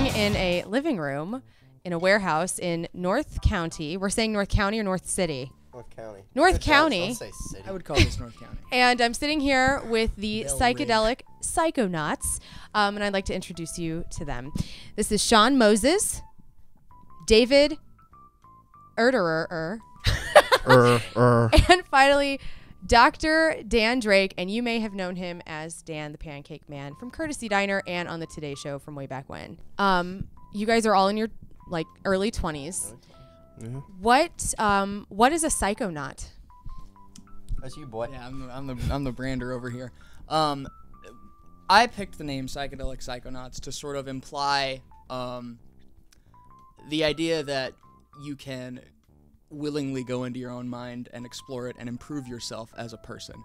sitting in a living room in a warehouse in North County. We're saying North County or North City? North County. North County. Don't say city. I would call this North County. And I'm sitting here with the psychedelic Psychonauts, and I'd like to introduce you to them. This is Sean Moses, David Erderer, and finally, Dr. Dan Drake, and you may have known him as Dan the Pancake Man from Courtesy Diner and on the Today Show from way back when. You guys are all in your early 20s. Mm-hmm. What is a psychonaut? That's you, boy. Yeah, I'm the brander over here. I picked the name Psychedelic Psychonauts to sort of imply the idea that you can willingly go into your own mind and explore it and improve yourself as a person.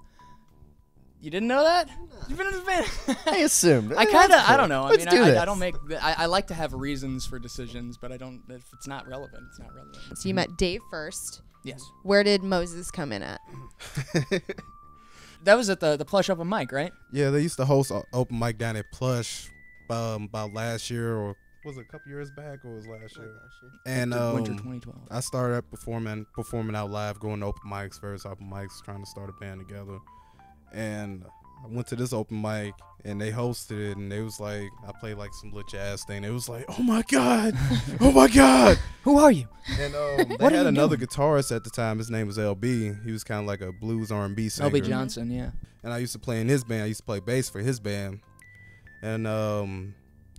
You didn't know that? You've been in this band. I assumed. I kind of, I don't know. Let's do this. I don't make, I like to have reasons for decisions, but I don't, if it's not relevant, it's not relevant. So you met Dave first. Yes. Where did Moses come in at? That was at the Plush Open Mic, right? Yeah, they used to host open mic down at Plush about last year, or was it a couple years back, or was it last year? And Winter 2012. I started performing out live, going to open mics, various open mics, trying to start a band together. And I went to this open mic, and they hosted it, and they was like, I played like some little jazz thing. It was like, oh my god, oh my god. Who are you? And they had another guitarist at the time. His name was LB. He was kind of like a blues R&B singer. LB Johnson, yeah. And I used to play in his band. I used to play bass for his band. And a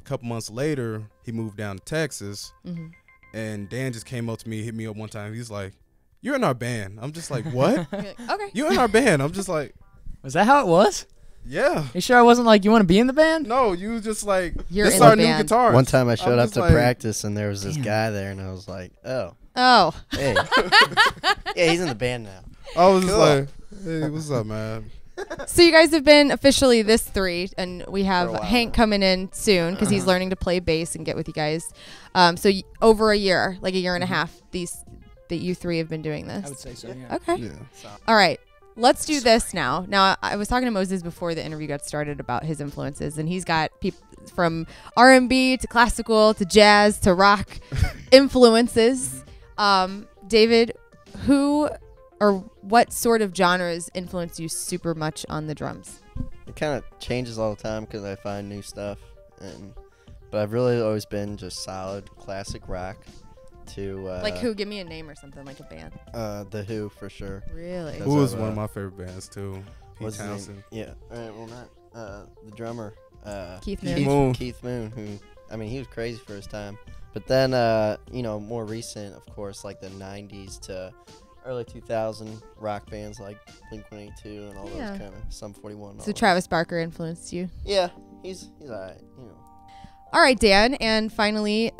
couple months later, he moved down to Texas. Mm-hmm. And Dan just came up to me, hit me up one time. He's like, "You're in our band." I'm just like, "What?" You're like, okay. You're in our band. I'm just like, Was that how it was? yeah. You sure I wasn't like, you want to be in the band? No, you was just like, You're this in is our the new band. guitarist. One time I showed I'm up just to like, practice, and there was this guy there, and I was like, oh, Oh. hey. Yeah, he's in the band now. I was just Cool. like, hey, what's up, man? So you guys have been officially this three, and we have For a while Hank now. coming in soon because he's learning to play bass and get with you guys. So over a year, like a year and a half, that you three have been doing this. I would say so, yeah. Okay. Yeah. All right. Let's do this now. Now, I was talking to Moses before the interview got started about his influences, and he's got people from R&B to classical to jazz to rock influences. David, who or what sort of genres influence you super much on the drums? It kind of changes all the time because I find new stuff, but I've really always been just solid classic rock. To Like who? Give me a name or something, like a band. The Who for sure. Really? That's Who was of, one of my favorite bands too? Pete What's his name? Townsend. Yeah. Well, not the drummer. Keith Moon. Keith Moon. Who, I mean, he was crazy for his time. But then, more recent, of course, like the '90s to early 2000 rock bands like Blink-182 and all those kind of Sum 41. And So all Travis Barker influenced you. Yeah, he's alright. All right, Dan, and finally,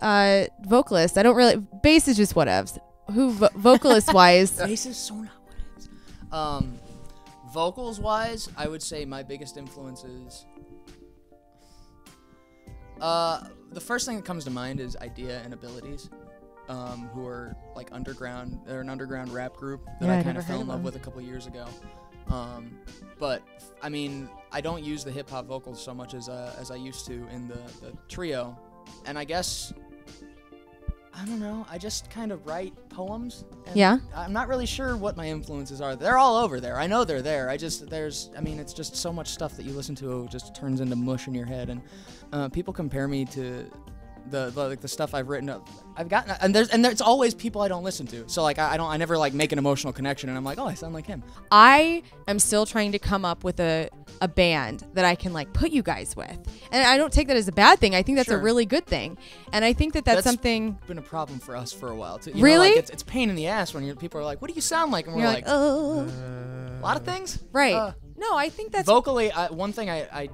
vocalist. Bass is just whatevs. Who vocalist wise? Bass is so not what it is. Vocals wise, I would say my biggest influences. The first thing that comes to mind is Idea and Abilities, who are like underground. They're an underground rap group that I kind of fell in love with a couple years ago. But I mean, I don't use the hip hop vocals so much as I used to in the trio, and I guess I don't know. I just kind of write poems. And Yeah. I'm not really sure what my influences are. They're all over there. I know they're there. It's just so much stuff that you listen to just turns into mush in your head, and people compare me to the stuff I've written up. I've gotten, and there's always people I don't listen to. So like I never like make an emotional connection, and I'm like, oh, I sound like him. I am still trying to come up with a band that I can like put you guys with, and I don't take that as a bad thing. I think that's a really good thing, and I think that's something been a problem for us for a while too. Really? It's pain in the ass when people are like, what do you sound like, and we're you're like, oh, a lot of things. right. No, I think that's vocally. One thing I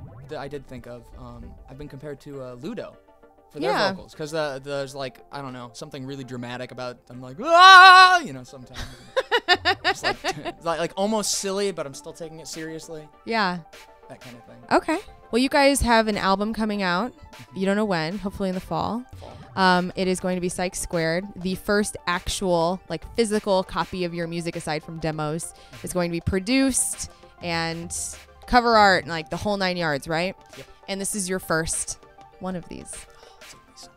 did think of. I've been compared to Ludo for their vocals, because there's like, I don't know, something really dramatic about them, like sometimes. It's like almost silly, but I'm still taking it seriously. Yeah. That kind of thing. Okay. Well, you guys have an album coming out. You don't know when. Hopefully in the fall. It is going to be Psych Squared. The first actual, like, physical copy of your music, aside from demos, is going to be produced and cover art and like the whole 9 yards, right? Yep. And this is your first one of these. Oh, it's gonna be so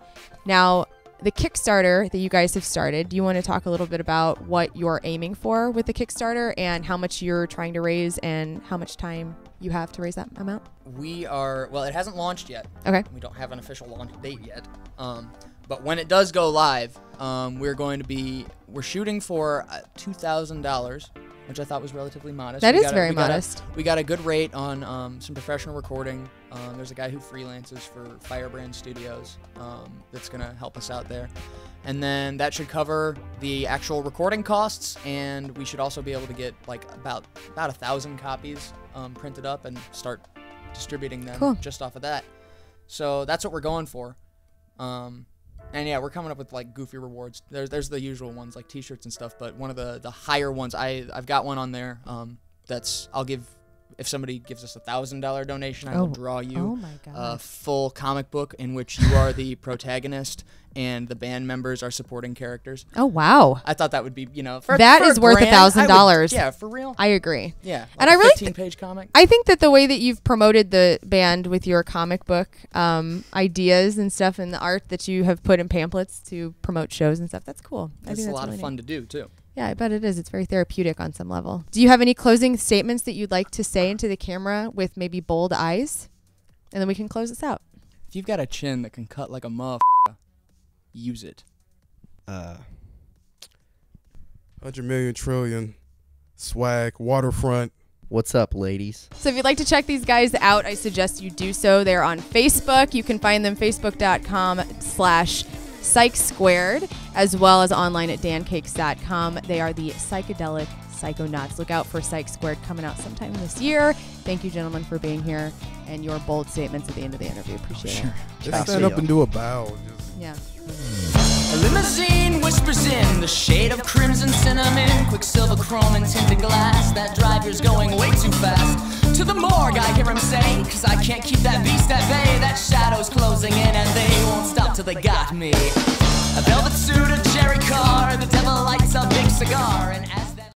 Now, the Kickstarter that you guys have started, do you want to talk a little bit about what you're aiming for with the Kickstarter and how much you're trying to raise and how much time you have to raise that amount? Well, it hasn't launched yet. Okay. We don't have an official launch date yet. But when it does go live, we're shooting for $2,000, which I thought was relatively modest. That is very modest. We got a good rate on some professional recording. There's a guy who freelances for Firebrand Studios that's going to help us out there. And then that should cover the actual recording costs, and we should also be able to get like about 1,000 copies printed up and start distributing them just off of that. So that's what we're going for. And yeah, we're coming up with like goofy rewards. There's the usual ones like T-shirts and stuff, but one of the higher ones, I've got one on there. I'll give, if somebody gives us $1,000 donation, I will draw you a full comic book in which you are the protagonist and the band members are supporting characters. Oh wow! I thought that would be, that is worth $1,000. Yeah, for real. I agree. Yeah, like and I really 15-page comic. I think that the way that you've promoted the band with your comic book ideas and stuff, and the art that you have put in pamphlets to promote shows and stuff, that's cool. It's a lot of fun to do too. Yeah, I bet it is. It's very therapeutic on some level. Do you have any closing statements that you'd like to say into the camera with maybe bold eyes? And then we can close this out. If you've got a chin that can cut like a motherfucker, use it. 100 million trillion swag waterfront. What's up, ladies? So if you'd like to check these guys out, I suggest you do so. They're on Facebook. You can find them facebook.com/Psych Squared, as well as online at dancakes.com. They are the Psychedelic Psychonauts. Look out for Psych Squared coming out sometime this year. Thank you, gentlemen, for being here and your bold statements at the end of the interview. Appreciate it. Just stand up and do a bow. Yeah. A limousine whispers in the shade of crimson cinnamon, quicksilver chrome and tinted glass. That driver's going way too fast. To the morgue, I hear him say, 'cause I can't keep that beast at bay. That shadow's closing in and they won't stop till they got me. A velvet suit, a cherry